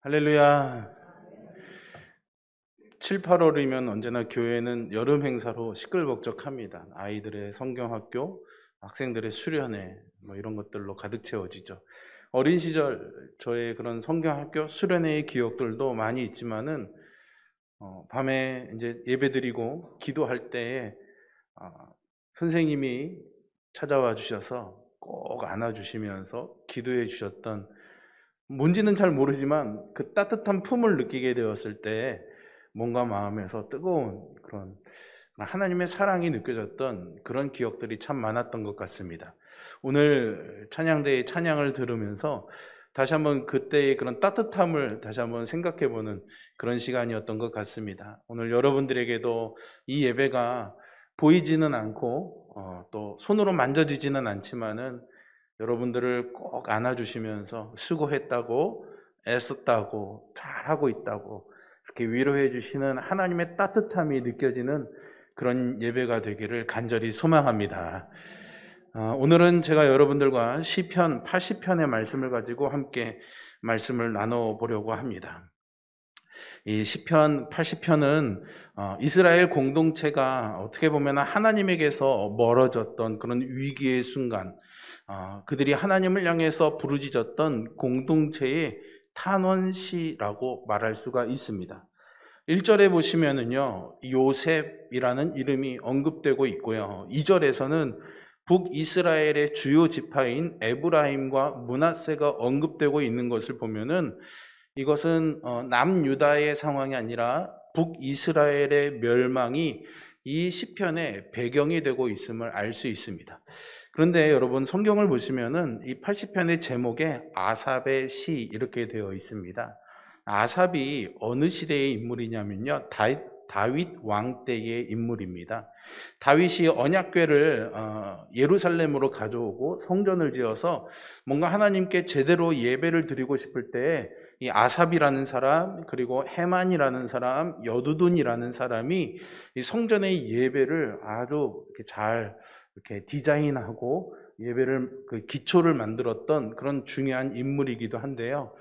할렐루야. 7, 8월이면 언제나 교회는 여름 행사로 시끌벅적합니다. 아이들의 성경학교, 학생들의 수련회 이런 것들로 가득 채워지죠. 어린 시절 저의 그런 성경학교 수련회의 기억들도 많이 있지만은 밤에 이제 예배드리고 기도할 때에 선생님이 찾아와 주셔서 꼭 안아주시면서 기도해 주셨던, 뭔지는 잘 모르지만 그 따뜻한 품을 느끼게 되었을 때 뭔가 마음에서 뜨거운 그런 하나님의 사랑이 느껴졌던 그런 기억들이 참 많았던 것 같습니다. 오늘 찬양대의 찬양을 들으면서 다시 한번 그때의 그런 따뜻함을 다시 한번 생각해보는 그런 시간이었던 것 같습니다. 오늘 여러분들에게도 이 예배가 보이지는 않고 또 손으로 만져지지는 않지만은 여러분들을 꼭 안아주시면서 수고했다고, 애썼다고, 잘하고 있다고 이렇게 위로해 주시는 하나님의 따뜻함이 느껴지는 그런 예배가 되기를 간절히 소망합니다. 오늘은 제가 여러분들과 시편 80편의 말씀을 가지고 함께 말씀을 나눠보려고 합니다. 이 시편 80편은 이스라엘 공동체가 어떻게 보면 하나님에게서 멀어졌던 그런 위기의 순간, 그들이 하나님을 향해서 부르짖었던 공동체의 탄원시라고 말할 수가 있습니다. 1절에 보시면은요, 요셉이라는 이름이 언급되고 있고요. 2절에서는 북이스라엘의 주요 지파인 에브라임과 므낫세가 언급되고 있는 것을 보면은 이것은 남유다의 상황이 아니라 북이스라엘의 멸망이 이 시편의 배경이 되고 있음을 알 수 있습니다. 그런데 여러분, 성경을 보시면은 이 80편의 제목에 아삽의 시 이렇게 되어 있습니다. 아삽이 어느 시대의 인물이냐면요, 다윗 왕 때의 인물입니다. 다윗이 언약궤를 예루살렘으로 가져오고 성전을 지어서 뭔가 하나님께 제대로 예배를 드리고 싶을 때에 이 아삽이라는 사람, 그리고 헤만이라는 사람, 여두둔이라는 사람이 이 성전의 예배를 아주 이렇게 잘 이렇게 디자인하고 예배를 그 기초를 만들었던 그런 중요한 인물이기도 한데요.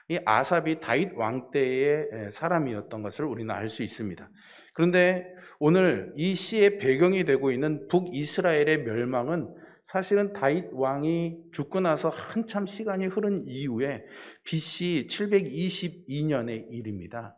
이 아삽이 다윗 왕 때의 사람이었던 것을 우리는 알 수 있습니다. 그런데 오늘 이 시의 배경이 되고 있는 북이스라엘의 멸망은 사실은 다윗 왕이 죽고 나서 한참 시간이 흐른 이후에 BC 722년의 일입니다.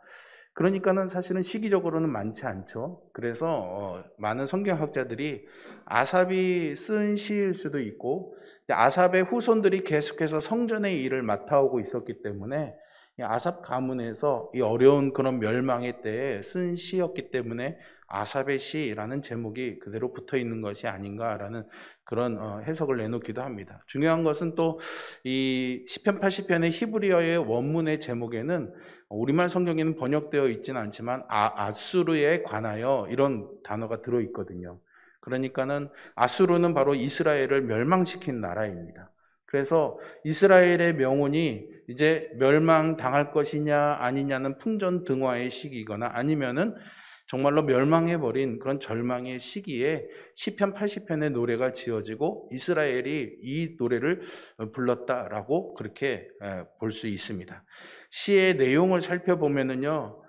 그러니까는 사실은 시기적으로는 많지 않죠. 그래서 많은 성경학자들이 아삽이 쓴 시일 수도 있고, 아삽의 후손들이 계속해서 성전의 일을 맡아오고 있었기 때문에 아삽 가문에서 이 어려운 그런 멸망의 때에 쓴 시였기 때문에 아삽의 시라는 제목이 그대로 붙어 있는 것이 아닌가라는 그런 해석을 내놓기도 합니다. 중요한 것은 또 이 시편 80편의 히브리어의 원문의 제목에는 우리말 성경에는 번역되어 있지는 않지만 아수르에 관하여 이런 단어가 들어있거든요. 그러니까는 아수르는 바로 이스라엘을 멸망시킨 나라입니다. 그래서 이스라엘의 명운이 이제 멸망당할 것이냐 아니냐는 풍전등화의 시기이거나 아니면은 정말로 멸망해버린 그런 절망의 시기에 시편 80편의 노래가 지어지고 이스라엘이 이 노래를 불렀다라고 그렇게 볼 수 있습니다. 시의 내용을 살펴보면은요,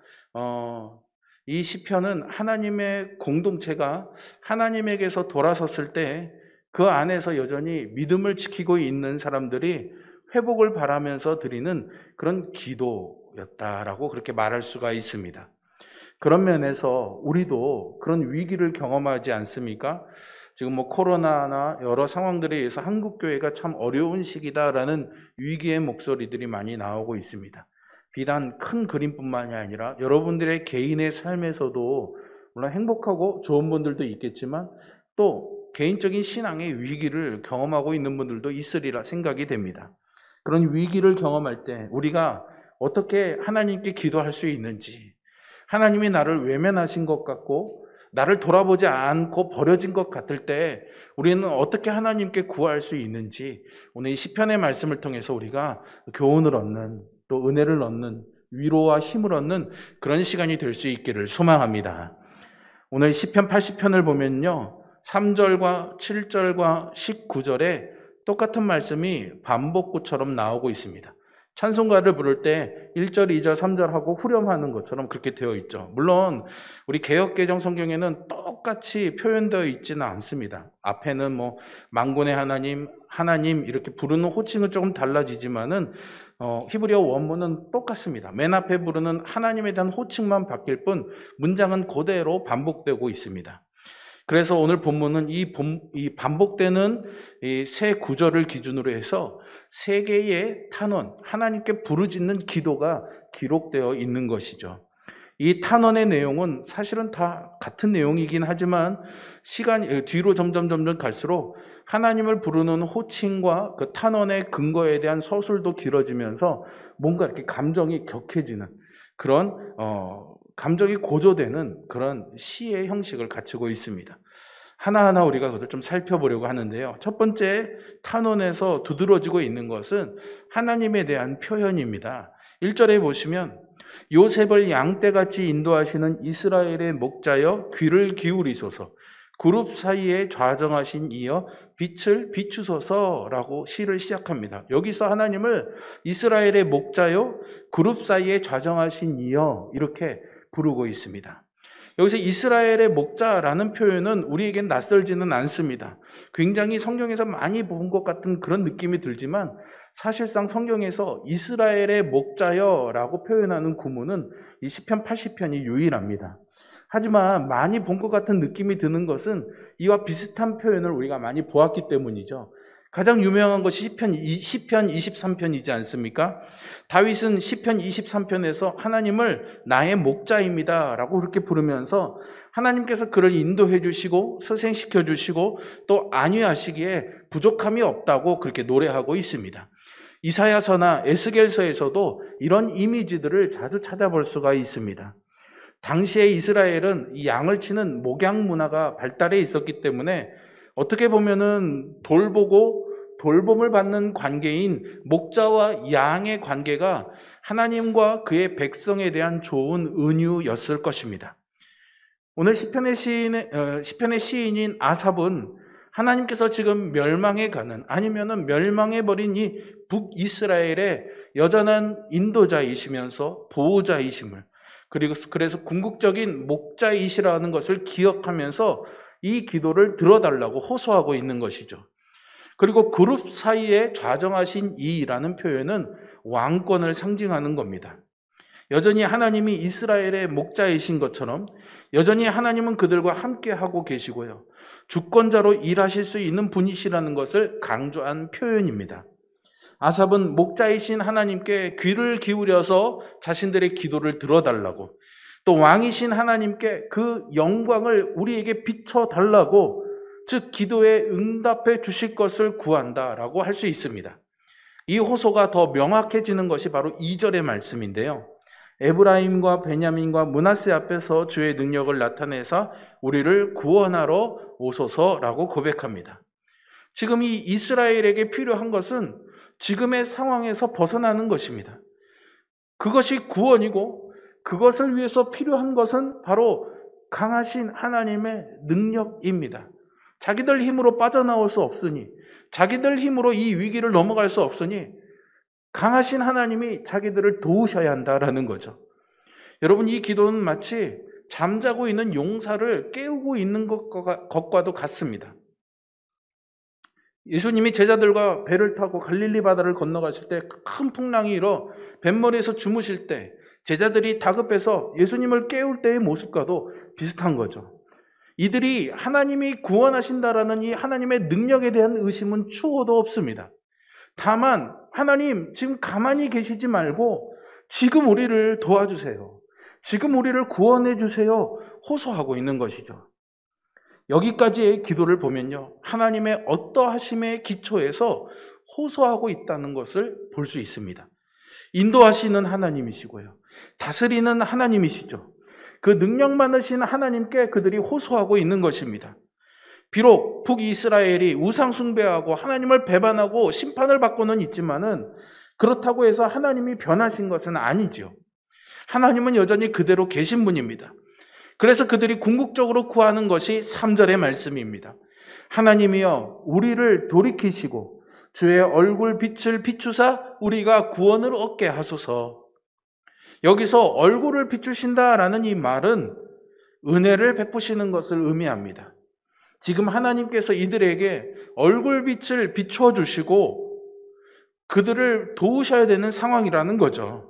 이 시편은 하나님의 공동체가 하나님에게서 돌아섰을 때 그 안에서 여전히 믿음을 지키고 있는 사람들이 회복을 바라면서 드리는 그런 기도였다라고 그렇게 말할 수가 있습니다. 그런 면에서 우리도 그런 위기를 경험하지 않습니까? 지금 코로나나 여러 상황들에 의해서 한국교회가 참 어려운 시기다라는 위기의 목소리들이 많이 나오고 있습니다. 비단 큰 그림뿐만이 아니라 여러분들의 개인의 삶에서도 물론 행복하고 좋은 분들도 있겠지만 또 개인적인 신앙의 위기를 경험하고 있는 분들도 있으리라 생각이 됩니다. 그런 위기를 경험할 때 우리가 어떻게 하나님께 기도할 수 있는지, 하나님이 나를 외면하신 것 같고 나를 돌아보지 않고 버려진 것 같을 때 우리는 어떻게 하나님께 구할 수 있는지, 오늘 이 시편의 말씀을 통해서 우리가 교훈을 얻는, 또 은혜를 얻는, 위로와 힘을 얻는 그런 시간이 될 수 있기를 소망합니다. 오늘 시편 80편을 보면요, 3절과 7절과 19절에 똑같은 말씀이 반복구처럼 나오고 있습니다. 찬송가를 부를 때 1절, 2절, 3절 하고 후렴하는 것처럼 그렇게 되어 있죠. 물론 우리 개역개정 성경에는 똑같이 표현되어 있지는 않습니다. 앞에는 뭐 만군의 하나님, 하나님 이렇게 부르는 호칭은 조금 달라지지만은 히브리어 원문은 똑같습니다. 맨 앞에 부르는 하나님에 대한 호칭만 바뀔 뿐 문장은 그대로 반복되고 있습니다. 그래서 오늘 본문은 이 반복되는 이 세 구절을 기준으로 해서 세 개의 탄원, 하나님께 부르짖는 기도가 기록되어 있는 것이죠. 이 탄원의 내용은 사실은 다 같은 내용이긴 하지만 시간이 뒤로 점점 갈수록 하나님을 부르는 호칭과 그 탄원의 근거에 대한 서술도 길어지면서 뭔가 이렇게 감정이 격해지는 그런 감정이 고조되는 그런 시의 형식을 갖추고 있습니다. 하나하나 우리가 그것을 좀 살펴보려고 하는데요. 첫 번째 탄원에서 두드러지고 있는 것은 하나님에 대한 표현입니다. 1절에 보시면 요셉을 양떼같이 인도하시는 이스라엘의 목자여 귀를 기울이소서, 그룹 사이에 좌정하신 이여 빛을 비추소서라고 시를 시작합니다. 여기서 하나님을 이스라엘의 목자여 그룹 사이에 좌정하신 이여 이렇게 부르고 있습니다. 여기서 이스라엘의 목자라는 표현은 우리에겐 낯설지는 않습니다. 굉장히 성경에서 많이 본 것 같은 그런 느낌이 들지만 사실상 성경에서 이스라엘의 목자여라고 표현하는 구문은 이 시편 80편이 유일합니다. 하지만 많이 본 것 같은 느낌이 드는 것은 이와 비슷한 표현을 우리가 많이 보았기 때문이죠. 가장 유명한 것이 시편 23편이지 않습니까? 다윗은 시편 23편에서 하나님을 나의 목자입니다 라고 그렇게 부르면서 하나님께서 그를 인도해 주시고 소생시켜 주시고 또 안위하시기에 부족함이 없다고 그렇게 노래하고 있습니다. 이사야서나 에스겔서에서도 이런 이미지들을 자주 찾아볼 수가 있습니다. 당시에 이스라엘은 이 양을 치는 목양 문화가 발달해 있었기 때문에 어떻게 보면은 돌보고 돌봄을 받는 관계인 목자와 양의 관계가 하나님과 그의 백성에 대한 좋은 은유였을 것입니다. 오늘 시편의 시인인 아삽은 하나님께서 지금 멸망해 가는 아니면은 멸망해 버린 이 북이스라엘의 여전한 인도자이시면서 보호자이심을 그래서 궁극적인 목자이시라는 것을 기억하면서 이 기도를 들어달라고 호소하고 있는 것이죠. 그리고 그룹 사이에 좌정하신 이라는 표현은 왕권을 상징하는 겁니다. 여전히 하나님이 이스라엘의 목자이신 것처럼 여전히 하나님은 그들과 함께하고 계시고요. 주권자로 일하실 수 있는 분이시라는 것을 강조한 표현입니다. 아삽은 목자이신 하나님께 귀를 기울여서 자신들의 기도를 들어달라고, 또 왕이신 하나님께 그 영광을 우리에게 비춰달라고, 즉 기도에 응답해 주실 것을 구한다라고 할 수 있습니다. 이 호소가 더 명확해지는 것이 바로 2절의 말씀인데요. 에브라임과 베냐민과 므낫세 앞에서 주의 능력을 나타내사 우리를 구원하러 오소서라고 고백합니다. 지금 이 이스라엘에게 필요한 것은 지금의 상황에서 벗어나는 것입니다. 그것이 구원이고 그것을 위해서 필요한 것은 바로 강하신 하나님의 능력입니다. 자기들 힘으로 빠져나올 수 없으니, 자기들 힘으로 이 위기를 넘어갈 수 없으니 강하신 하나님이 자기들을 도우셔야 한다라는 거죠. 여러분, 이 기도는 마치 잠자고 있는 용사를 깨우고 있는 것과도 같습니다. 예수님이 제자들과 배를 타고 갈릴리 바다를 건너가실 때 큰 풍랑이 일어 뱃머리에서 주무실 때 제자들이 다급해서 예수님을 깨울 때의 모습과도 비슷한 거죠. 이들이 하나님이 구원하신다라는 이 하나님의 능력에 대한 의심은 추호도 없습니다. 다만 하나님 지금 가만히 계시지 말고 지금 우리를 도와주세요. 지금 우리를 구원해 주세요. 호소하고 있는 것이죠. 여기까지의 기도를 보면요, 하나님의 어떠하심의 기초에서 호소하고 있다는 것을 볼 수 있습니다. 인도하시는 하나님이시고요, 다스리는 하나님이시죠. 그 능력 많으신 하나님께 그들이 호소하고 있는 것입니다. 비록 북이스라엘이 우상 숭배하고 하나님을 배반하고 심판을 받고는 있지만은 그렇다고 해서 하나님이 변하신 것은 아니죠. 하나님은 여전히 그대로 계신 분입니다. 그래서 그들이 궁극적으로 구하는 것이 3절의 말씀입니다. 하나님이여 우리를 돌이키시고 주의 얼굴 빛을 비추사 우리가 구원을 얻게 하소서. 여기서 얼굴을 비추신다라는 이 말은 은혜를 베푸시는 것을 의미합니다. 지금 하나님께서 이들에게 얼굴빛을 비춰주시고 그들을 도우셔야 되는 상황이라는 거죠.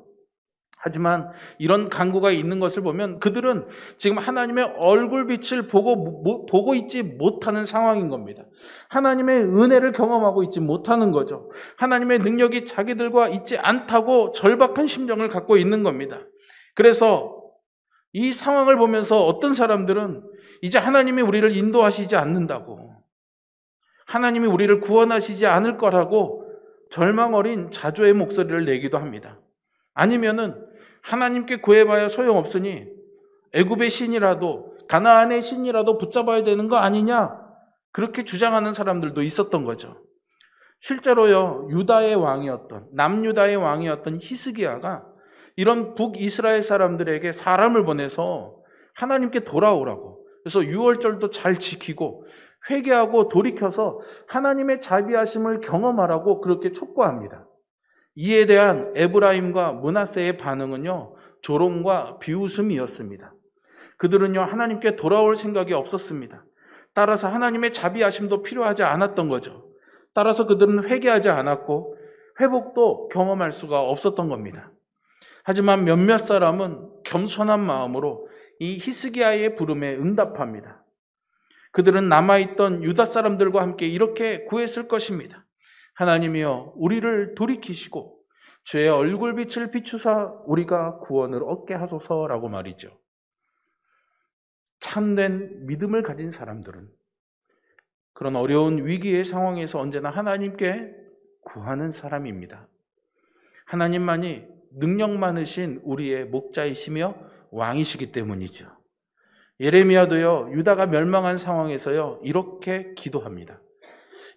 하지만 이런 간구가 있는 것을 보면 그들은 지금 하나님의 얼굴빛을 보고 있지 못하는 상황인 겁니다. 하나님의 은혜를 경험하고 있지 못하는 거죠. 하나님의 능력이 자기들과 있지 않다고 절박한 심정을 갖고 있는 겁니다. 그래서 이 상황을 보면서 어떤 사람들은 이제 하나님이 우리를 인도하시지 않는다고, 하나님이 우리를 구원하시지 않을 거라고 절망 어린 자조의 목소리를 내기도 합니다. 아니면은 하나님께 구해봐야 소용없으니 애굽의 신이라도 가나안의 신이라도 붙잡아야 되는 거 아니냐, 그렇게 주장하는 사람들도 있었던 거죠. 실제로요, 유다의 왕이었던, 남유다의 왕이었던 히스기야가 이런 북이스라엘 사람들에게 사람을 보내서 하나님께 돌아오라고, 그래서 유월절도 잘 지키고 회개하고 돌이켜서 하나님의 자비하심을 경험하라고 그렇게 촉구합니다. 이에 대한 에브라임과 므낫세의 반응은요, 조롱과 비웃음이었습니다. 그들은요, 하나님께 돌아올 생각이 없었습니다. 따라서 하나님의 자비하심도 필요하지 않았던 거죠. 따라서 그들은 회개하지 않았고 회복도 경험할 수가 없었던 겁니다. 하지만 몇몇 사람은 겸손한 마음으로 이 히스기야의 부름에 응답합니다. 그들은 남아있던 유다 사람들과 함께 이렇게 구했을 것입니다. 하나님이여, 우리를 돌이키시고 주의 얼굴빛을 비추사 우리가 구원을 얻게 하소서라고 말이죠. 참된 믿음을 가진 사람들은 그런 어려운 위기의 상황에서 언제나 하나님께 구하는 사람입니다. 하나님만이 능력 많으신 우리의 목자이시며 왕이시기 때문이죠. 예레미야도요, 유다가 멸망한 상황에서요, 이렇게 기도합니다.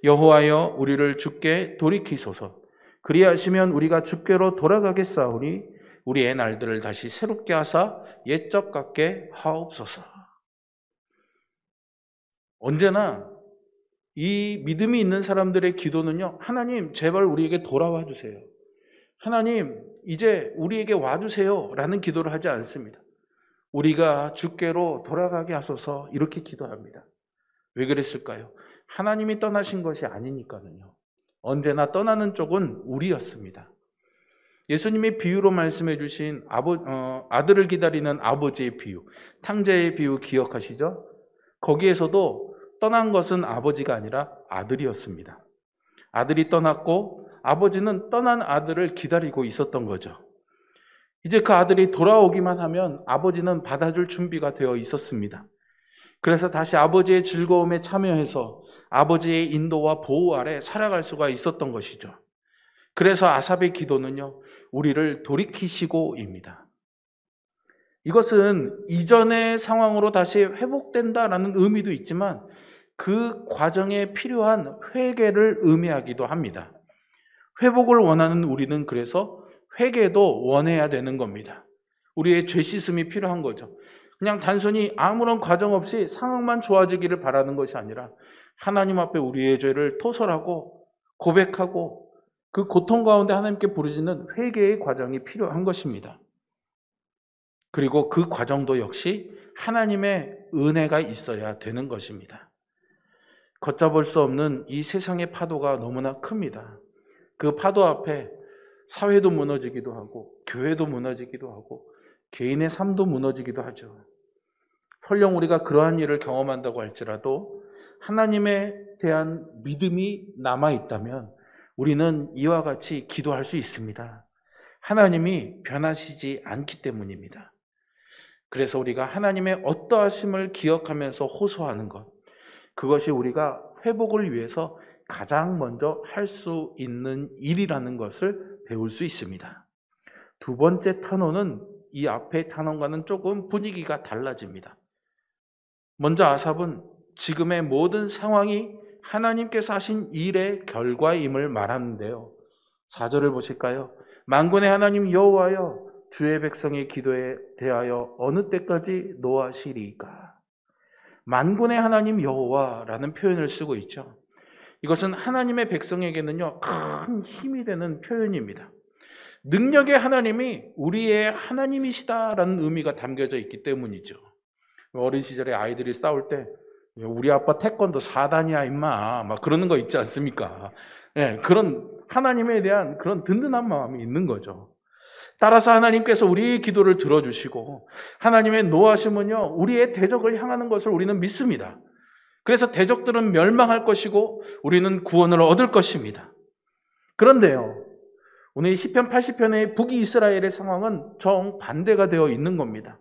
여호와여, 우리를 주께 돌이키소서. 그리하시면 우리가 주께로 돌아가겠사오니 우리의 날들을 다시 새롭게 하사 옛적 같게 하옵소서. 언제나 이 믿음이 있는 사람들의 기도는요, 하나님 제발 우리에게 돌아와 주세요, 하나님 이제 우리에게 와주세요 라는 기도를 하지 않습니다. 우리가 주께로 돌아가게 하소서, 이렇게 기도합니다. 왜 그랬을까요? 하나님이 떠나신 것이 아니니까는요. 언제나 떠나는 쪽은 우리였습니다. 예수님이 비유로 말씀해 주신 아들을 기다리는 아버지의 비유, 탕자의 비유 기억하시죠? 거기에서도 떠난 것은 아버지가 아니라 아들이었습니다. 아들이 떠났고 아버지는 떠난 아들을 기다리고 있었던 거죠. 이제 그 아들이 돌아오기만 하면 아버지는 받아줄 준비가 되어 있었습니다. 그래서 다시 아버지의 즐거움에 참여해서 아버지의 인도와 보호 아래 살아갈 수가 있었던 것이죠. 그래서 아삽의 기도는요, 우리를 돌이키시고입니다. 이것은 이전의 상황으로 다시 회복된다라는 의미도 있지만 그 과정에 필요한 회개를 의미하기도 합니다. 회복을 원하는 우리는 그래서 회개도 원해야 되는 겁니다. 우리의 죄 씻음이 필요한 거죠. 그냥 단순히 아무런 과정 없이 상황만 좋아지기를 바라는 것이 아니라 하나님 앞에 우리의 죄를 토설하고 고백하고 그 고통 가운데 하나님께 부르짖는 회개의 과정이 필요한 것입니다. 그리고 그 과정도 역시 하나님의 은혜가 있어야 되는 것입니다. 걷잡을 수 없는 이 세상의 파도가 너무나 큽니다. 그 파도 앞에 사회도 무너지기도 하고 교회도 무너지기도 하고 개인의 삶도 무너지기도 하죠. 설령 우리가 그러한 일을 경험한다고 할지라도 하나님에 대한 믿음이 남아있다면 우리는 이와 같이 기도할 수 있습니다. 하나님이 변하시지 않기 때문입니다. 그래서 우리가 하나님의 어떠하심을 기억하면서 호소하는 것, 그것이 우리가 회복을 위해서 가장 먼저 할 수 있는 일이라는 것을 배울 수 있습니다. 두 번째 탄원은 이 앞의 탄원과는 조금 분위기가 달라집니다. 먼저 아삽은 지금의 모든 상황이 하나님께서 하신 일의 결과임을 말하는데요. 4절을 보실까요? 만군의 하나님 여호와여, 주의 백성의 기도에 대하여 어느 때까지 노하시리까? 만군의 하나님 여호와라는 표현을 쓰고 있죠. 이것은 하나님의 백성에게는요, 큰 힘이 되는 표현입니다. 능력의 하나님이 우리의 하나님이시다라는 의미가 담겨져 있기 때문이죠. 어린 시절에 아이들이 싸울 때 우리 아빠 태권도 4단이야 임마 막 그러는 거 있지 않습니까? 네, 그런 하나님에 대한 그런 든든한 마음이 있는 거죠. 따라서 하나님께서 우리의 기도를 들어주시고 하나님의 노하심은요, 우리의 대적을 향하는 것을 우리는 믿습니다. 그래서 대적들은 멸망할 것이고 우리는 구원을 얻을 것입니다. 그런데요, 오늘 시편 80편의 북이스라엘의 상황은 정반대가 되어 있는 겁니다.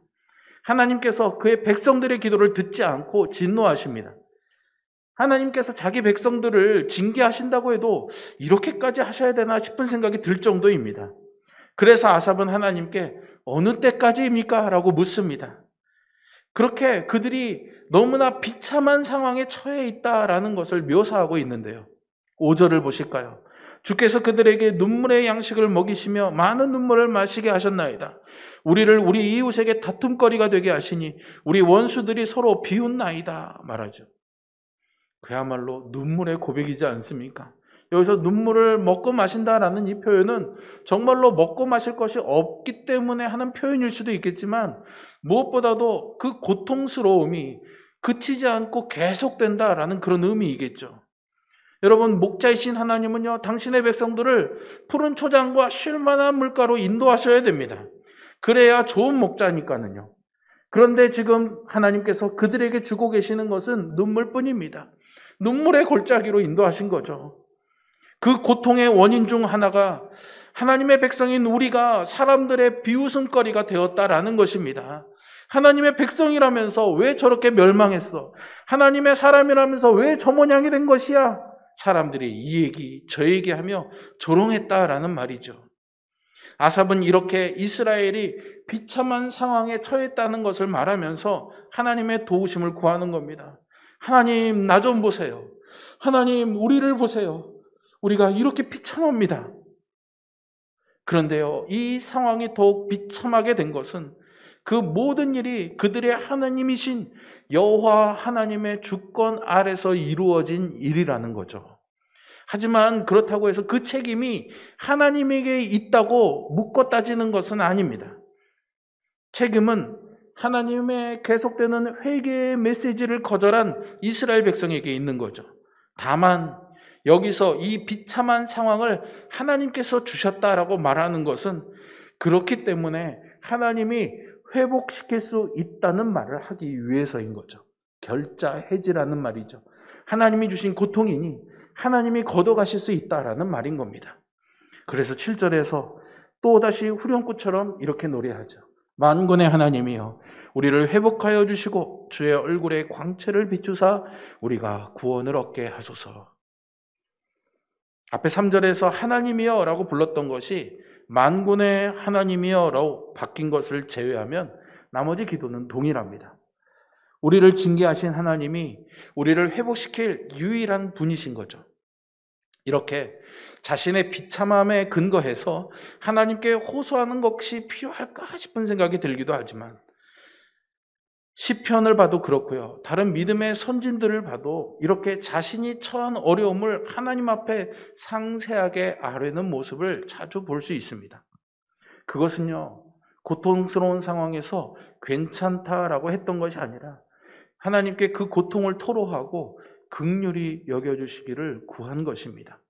하나님께서 그의 백성들의 기도를 듣지 않고 진노하십니다. 하나님께서 자기 백성들을 징계하신다고 해도 이렇게까지 하셔야 되나 싶은 생각이 들 정도입니다. 그래서 아삽은 하나님께 어느 때까지입니까? 라고 묻습니다. 그렇게 그들이 너무나 비참한 상황에 처해 있다라는 것을 묘사하고 있는데요. 5절을 보실까요? 주께서 그들에게 눈물의 양식을 먹이시며 많은 눈물을 마시게 하셨나이다. 우리를 우리 이웃에게 다툼거리가 되게 하시니 우리 원수들이 서로 비웃나이다 말하죠. 그야말로 눈물의 고백이지 않습니까? 여기서 눈물을 먹고 마신다라는 이 표현은 정말로 먹고 마실 것이 없기 때문에 하는 표현일 수도 있겠지만 무엇보다도 그 고통스러움이 그치지 않고 계속된다라는 그런 의미이겠죠. 여러분, 목자이신 하나님은요, 당신의 백성들을 푸른 초장과 쉴만한 물가로 인도하셔야 됩니다. 그래야 좋은 목자니까는요. 그런데 지금 하나님께서 그들에게 주고 계시는 것은 눈물뿐입니다. 눈물의 골짜기로 인도하신 거죠. 그 고통의 원인 중 하나가 하나님의 백성인 우리가 사람들의 비웃음거리가 되었다라는 것입니다. 하나님의 백성이라면서 왜 저렇게 멸망했어? 하나님의 사람이라면서 왜 저 모양이 된 것이야? 사람들이 이 얘기 저 얘기 하며 조롱했다라는 말이죠. 아삽은 이렇게 이스라엘이 비참한 상황에 처했다는 것을 말하면서 하나님의 도우심을 구하는 겁니다. 하나님, 나 좀 보세요. 하나님, 우리를 보세요. 우리가 이렇게 비참합니다. 그런데요, 이 상황이 더욱 비참하게 된 것은 그 모든 일이 그들의 하나님이신 여호와 하나님의 주권 아래서 이루어진 일이라는 거죠. 하지만 그렇다고 해서 그 책임이 하나님에게 있다고 묶어 따지는 것은 아닙니다. 책임은 하나님의 계속되는 회개의 메시지를 거절한 이스라엘 백성에게 있는 거죠. 다만 여기서 이 비참한 상황을 하나님께서 주셨다라고 말하는 것은 그렇기 때문에 하나님이 회복시킬 수 있다는 말을 하기 위해서인 거죠. 결자해지라는 말이죠. 하나님이 주신 고통이니 하나님이 걷어가실 수 있다라는 말인 겁니다. 그래서 7절에서 또다시 후렴구처럼 이렇게 노래하죠. 만군의 하나님이여 우리를 회복하여 주시고 주의 얼굴에 광채를 비추사 우리가 구원을 얻게 하소서. 앞에 3절에서 하나님이여 라고 불렀던 것이 만군의 하나님이여 라고 바뀐 것을 제외하면 나머지 기도는 동일합니다. 우리를 징계하신 하나님이 우리를 회복시킬 유일한 분이신 거죠. 이렇게 자신의 비참함에 근거해서 하나님께 호소하는 것이 필요할까 싶은 생각이 들기도 하지만 시편을 봐도 그렇고요. 다른 믿음의 선진들을 봐도 이렇게 자신이 처한 어려움을 하나님 앞에 상세하게 아뢰는 모습을 자주 볼 수 있습니다. 그것은요, 고통스러운 상황에서 괜찮다라고 했던 것이 아니라 하나님께 그 고통을 토로하고 긍휼히 여겨주시기를 구한 것입니다.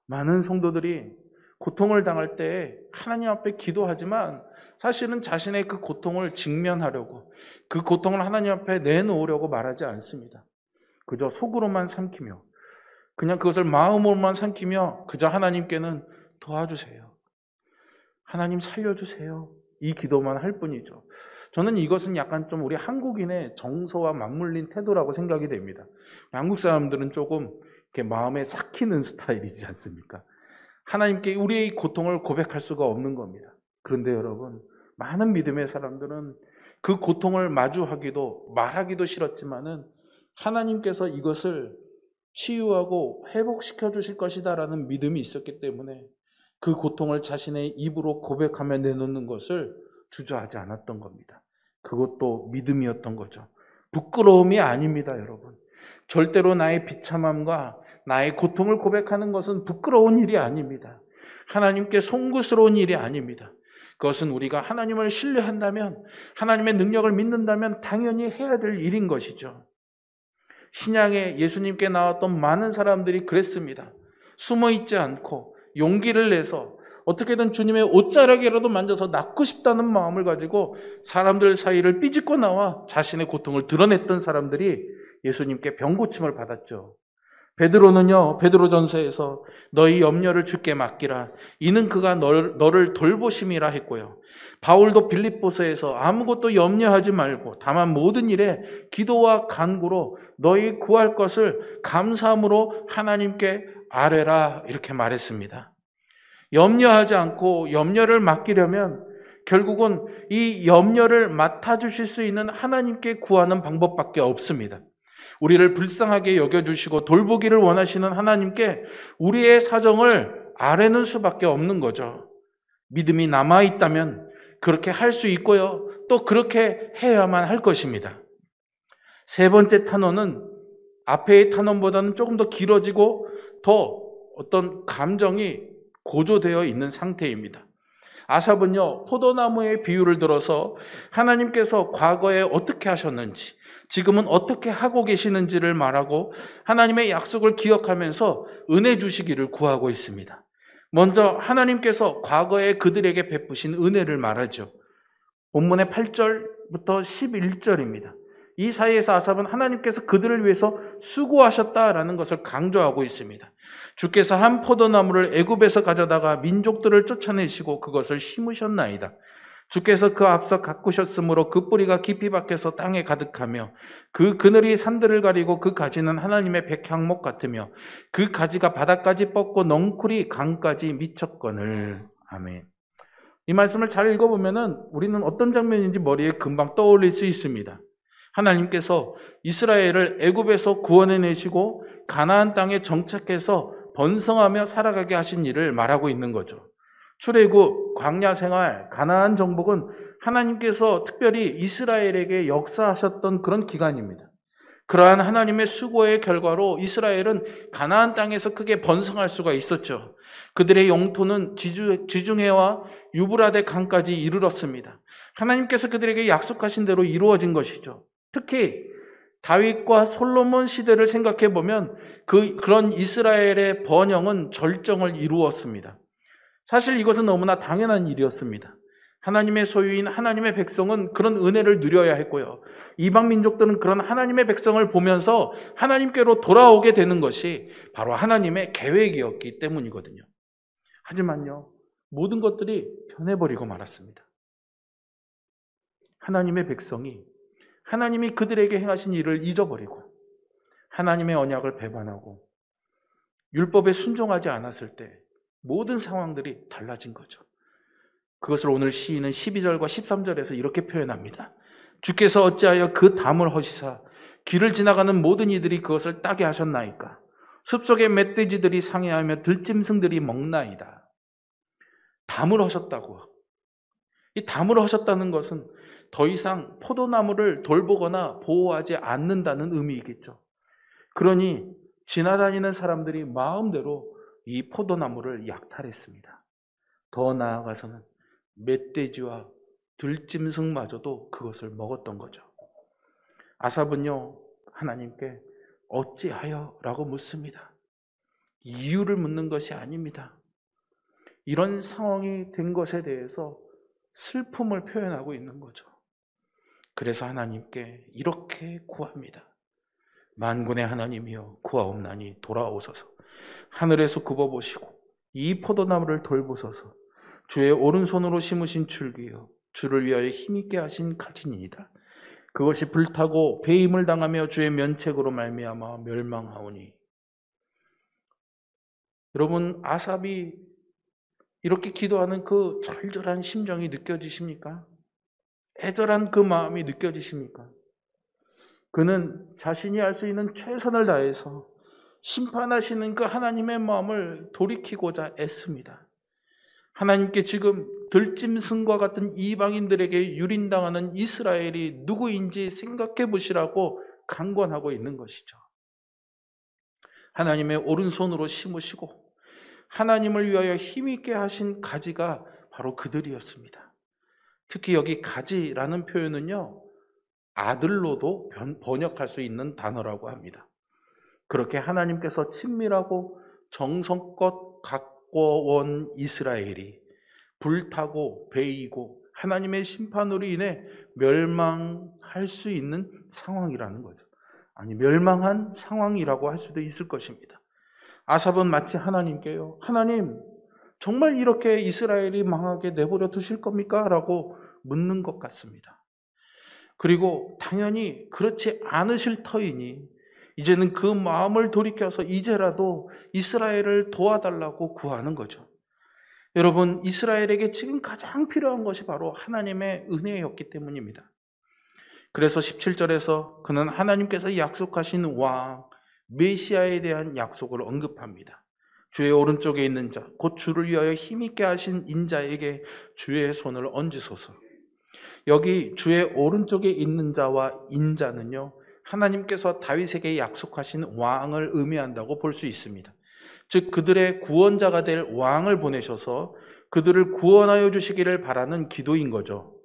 많은 성도들이 고통을 당할 때 하나님 앞에 기도하지만 사실은 자신의 그 고통을 직면하려고 그 고통을 하나님 앞에 내놓으려고 말하지 않습니다. 그저 속으로만 삼키며 그냥 그것을 마음으로만 삼키며 그저 하나님께는 도와주세요. 하나님 살려주세요. 이 기도만 할 뿐이죠. 저는 이것은 약간 좀 우리 한국인의 정서와 맞물린 태도라고 생각이 됩니다. 한국 사람들은 조금 이렇게 마음에 삭히는 스타일이지 않습니까? 하나님께 우리의 고통을 고백할 수가 없는 겁니다. 그런데 여러분, 많은 믿음의 사람들은 그 고통을 마주하기도 말하기도 싫었지만은 하나님께서 이것을 치유하고 회복시켜 주실 것이다라는 믿음이 있었기 때문에 그 고통을 자신의 입으로 고백하며 내놓는 것을 주저하지 않았던 겁니다. 그것도 믿음이었던 거죠. 부끄러움이 아닙니다, 여러분. 절대로 나의 비참함과 나의 고통을 고백하는 것은 부끄러운 일이 아닙니다. 하나님께 송구스러운 일이 아닙니다. 그것은 우리가 하나님을 신뢰한다면, 하나님의 능력을 믿는다면 당연히 해야 될 일인 것이죠. 신약에 예수님께 나왔던 많은 사람들이 그랬습니다. 숨어 있지 않고 용기를 내서 어떻게든 주님의 옷자락이라도 만져서 낫고 싶다는 마음을 가지고 사람들 사이를 삐집고 나와 자신의 고통을 드러냈던 사람들이 예수님께 병고침을 받았죠. 베드로는요, 베드로전서에서 너희 염려를 주께 맡기라. 이는 그가 너를 돌보심이라 했고요. 바울도 빌립보서에서 아무것도 염려하지 말고 다만 모든 일에 기도와 간구로 너희 구할 것을 감사함으로 하나님께 아뢰라 이렇게 말했습니다. 염려하지 않고 염려를 맡기려면 결국은 이 염려를 맡아주실 수 있는 하나님께 구하는 방법밖에 없습니다. 우리를 불쌍하게 여겨주시고 돌보기를 원하시는 하나님께 우리의 사정을 아뢰는 수밖에 없는 거죠. 믿음이 남아있다면 그렇게 할 수 있고요. 또 그렇게 해야만 할 것입니다. 세 번째 탄원은 앞의 탄원보다는 조금 더 길어지고 더 어떤 감정이 고조되어 있는 상태입니다. 아삽은요, 포도나무의 비유를 들어서 하나님께서 과거에 어떻게 하셨는지, 지금은 어떻게 하고 계시는지를 말하고 하나님의 약속을 기억하면서 은혜 주시기를 구하고 있습니다. 먼저 하나님께서 과거에 그들에게 베푸신 은혜를 말하죠. 본문의 8절부터 11절입니다. 이 사이에서 아삽은 하나님께서 그들을 위해서 수고하셨다라는 것을 강조하고 있습니다. 주께서 한 포도나무를 애굽에서 가져다가 민족들을 쫓아내시고 그것을 심으셨나이다. 주께서 그 앞서 가꾸셨으므로 그 뿌리가 깊이 박혀서 땅에 가득하며 그 그늘이 산들을 가리고 그 가지는 하나님의 백향목 같으며 그 가지가 바닥까지 뻗고 넝쿨이 강까지 미쳤거늘. 아멘. 이 말씀을 잘 읽어보면 우리는 어떤 장면인지 머리에 금방 떠올릴 수 있습니다. 하나님께서 이스라엘을 애굽에서 구원해내시고 가나안 땅에 정착해서 번성하며 살아가게 하신 일을 말하고 있는 거죠. 출애굽, 광야 생활, 가나안 정복은 하나님께서 특별히 이스라엘에게 역사하셨던 그런 기간입니다. 그러한 하나님의 수고의 결과로 이스라엘은 가나안 땅에서 크게 번성할 수가 있었죠. 그들의 영토는 지중해와 유브라데 강까지 이르렀습니다. 하나님께서 그들에게 약속하신 대로 이루어진 것이죠. 특히 다윗과 솔로몬 시대를 생각해 보면 그런 이스라엘의 번영은 절정을 이루었습니다. 사실 이것은 너무나 당연한 일이었습니다. 하나님의 소유인 하나님의 백성은 그런 은혜를 누려야 했고요. 이방 민족들은 그런 하나님의 백성을 보면서 하나님께로 돌아오게 되는 것이 바로 하나님의 계획이었기 때문이거든요. 하지만요, 모든 것들이 변해버리고 말았습니다. 하나님의 백성이 하나님이 그들에게 행하신 일을 잊어버리고 하나님의 언약을 배반하고 율법에 순종하지 않았을 때 모든 상황들이 달라진 거죠. 그것을 오늘 시인은 12절과 13절에서 이렇게 표현합니다. 주께서 어찌하여 그 담을 허시사 길을 지나가는 모든 이들이 그것을 따게 하셨나이까. 숲속의 멧돼지들이 상해하며 들짐승들이 먹나이다. 담을 허셨다고. 이 담을 허셨다는 것은 더 이상 포도나무를 돌보거나 보호하지 않는다는 의미이겠죠. 그러니 지나다니는 사람들이 마음대로 이 포도나무를 약탈했습니다. 더 나아가서는 멧돼지와 들짐승마저도 그것을 먹었던 거죠. 아삽은요, 하나님께 어찌하여? 라고 묻습니다. 이유를 묻는 것이 아닙니다. 이런 상황이 된 것에 대해서 슬픔을 표현하고 있는 거죠. 그래서 하나님께 이렇게 구합니다. 만군의 하나님이여 구하옵나니 돌아오소서. 하늘에서 굽어보시고 이 포도나무를 돌보소서. 주의 오른손으로 심으신 줄기여 주를 위하여 힘있게 하신 가지니이다. 그것이 불타고 배임을 당하며 주의 면책으로 말미암아 멸망하오니. 여러분, 아삽이 이렇게 기도하는 그 절절한 심정이 느껴지십니까? 애절한 그 마음이 느껴지십니까? 그는 자신이 할 수 있는 최선을 다해서 심판하시는 그 하나님의 마음을 돌이키고자 애씁니다. 하나님께 지금 들짐승과 같은 이방인들에게 유린당하는 이스라엘이 누구인지 생각해 보시라고 강권하고 있는 것이죠. 하나님의 오른손으로 심으시고 하나님을 위하여 힘있게 하신 가지가 바로 그들이었습니다. 특히 여기 가지라는 표현은요, 아들로도 번역할 수 있는 단어라고 합니다. 그렇게 하나님께서 친밀하고 정성껏 가꿔온 이스라엘이 불타고 베이고 하나님의 심판으로 인해 멸망할 수 있는 상황이라는 거죠. 아니, 멸망한 상황이라고 할 수도 있을 것입니다. 아삽은 마치 하나님께요, 하나님, 정말 이렇게 이스라엘이 망하게 내버려 두실 겁니까? 라고 묻는 것 같습니다. 그리고 당연히 그렇지 않으실 터이니 이제는 그 마음을 돌이켜서 이제라도 이스라엘을 도와달라고 구하는 거죠. 여러분, 이스라엘에게 지금 가장 필요한 것이 바로 하나님의 은혜였기 때문입니다. 그래서 17절에서 그는 하나님께서 약속하신 왕 메시아에 대한 약속을 언급합니다. 주의 오른쪽에 있는 자, 곧 주를 위하여 힘있게 하신 인자에게 주의 손을 얹으소서. 여기 주의 오른쪽에 있는 자와 인자는요, 하나님께서 다윗에게 약속하신 왕을 의미한다고 볼 수 있습니다. 즉 그들의 구원자가 될 왕을 보내셔서 그들을 구원하여 주시기를 바라는 기도인 거죠.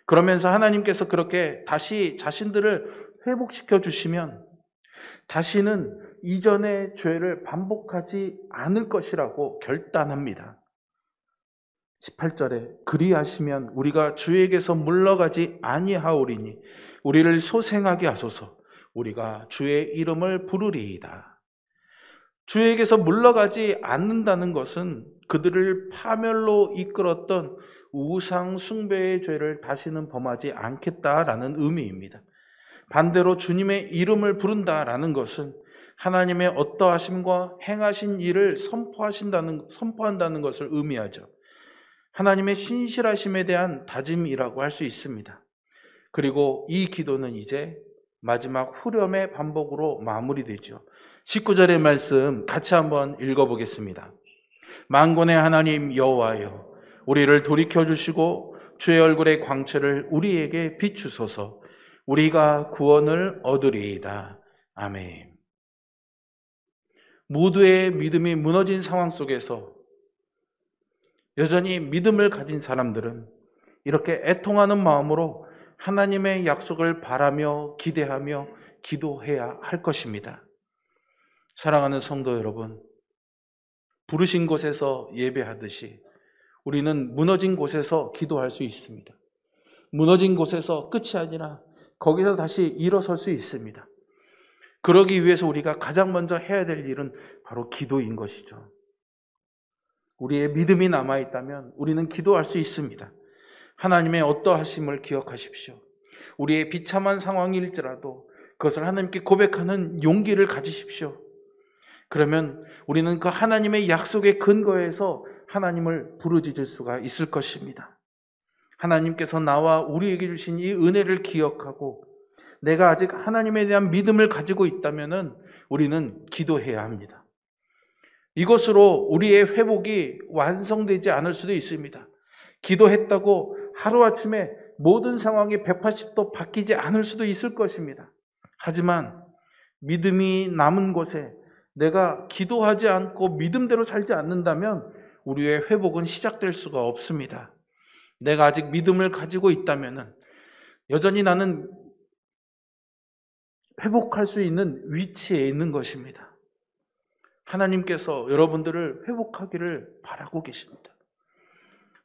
그러면서 하나님께서 그렇게 다시 자신들을 회복시켜 주시면 다시는 이전의 죄를 반복하지 않을 것이라고 결단합니다. 18절에 그리하시면 우리가 주에게서 물러가지 아니하오리니 우리를 소생하게 하소서. 우리가 주의 이름을 부르리이다. 주에게서 물러가지 않는다는 것은 그들을 파멸로 이끌었던 우상 숭배의 죄를 다시는 범하지 않겠다라는 의미입니다. 반대로 주님의 이름을 부른다라는 것은 하나님의 어떠하심과 행하신 일을 선포한다는 것을 의미하죠. 하나님의 신실하심에 대한 다짐이라고 할 수 있습니다. 그리고 이 기도는 이제 마지막 후렴의 반복으로 마무리되죠. 19절의 말씀 같이 한번 읽어보겠습니다. 만군의 하나님 여호와여, 우리를 돌이켜주시고 주의 얼굴의 광채를 우리에게 비추소서. 우리가 구원을 얻으리이다. 아멘. 모두의 믿음이 무너진 상황 속에서 여전히 믿음을 가진 사람들은 이렇게 애통하는 마음으로 하나님의 약속을 바라며 기대하며 기도해야 할 것입니다. 사랑하는 성도 여러분, 부르신 곳에서 예배하듯이 우리는 무너진 곳에서 기도할 수 있습니다. 무너진 곳에서 끝이 아니라 거기서 다시 일어설 수 있습니다. 그러기 위해서 우리가 가장 먼저 해야 될 일은 바로 기도인 것이죠. 우리의 믿음이 남아있다면 우리는 기도할 수 있습니다. 하나님의 어떠하심을 기억하십시오. 우리의 비참한 상황일지라도 그것을 하나님께 고백하는 용기를 가지십시오. 그러면 우리는 그 하나님의 약속의 근거에서 하나님을 부르짖을 수가 있을 것입니다. 하나님께서 나와 우리에게 주신 이 은혜를 기억하고 내가 아직 하나님에 대한 믿음을 가지고 있다면 우리는 기도해야 합니다. 이것으로 우리의 회복이 완성되지 않을 수도 있습니다. 기도했다고 하루아침에 모든 상황이 180도 바뀌지 않을 수도 있을 것입니다. 하지만 믿음이 남은 곳에 내가 기도하지 않고 믿음대로 살지 않는다면 우리의 회복은 시작될 수가 없습니다. 내가 아직 믿음을 가지고 있다면 여전히 나는 회복할 수 있는 위치에 있는 것입니다. 하나님께서 여러분들을 회복하기를 바라고 계십니다.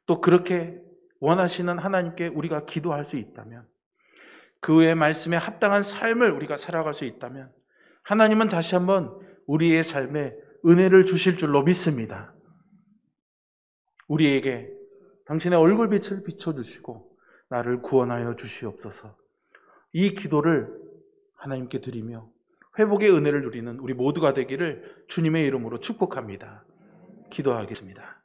또 그렇게 원하시는 하나님께 우리가 기도할 수 있다면, 그의 말씀에 합당한 삶을 우리가 살아갈 수 있다면 하나님은 다시 한번 우리의 삶에 은혜를 주실 줄로 믿습니다. 우리에게 당신의 얼굴빛을 비춰주시고 나를 구원하여 주시옵소서. 이 기도를 하나님께 드리며 회복의 은혜를 누리는 우리 모두가 되기를 주님의 이름으로 축복합니다. 기도하겠습니다.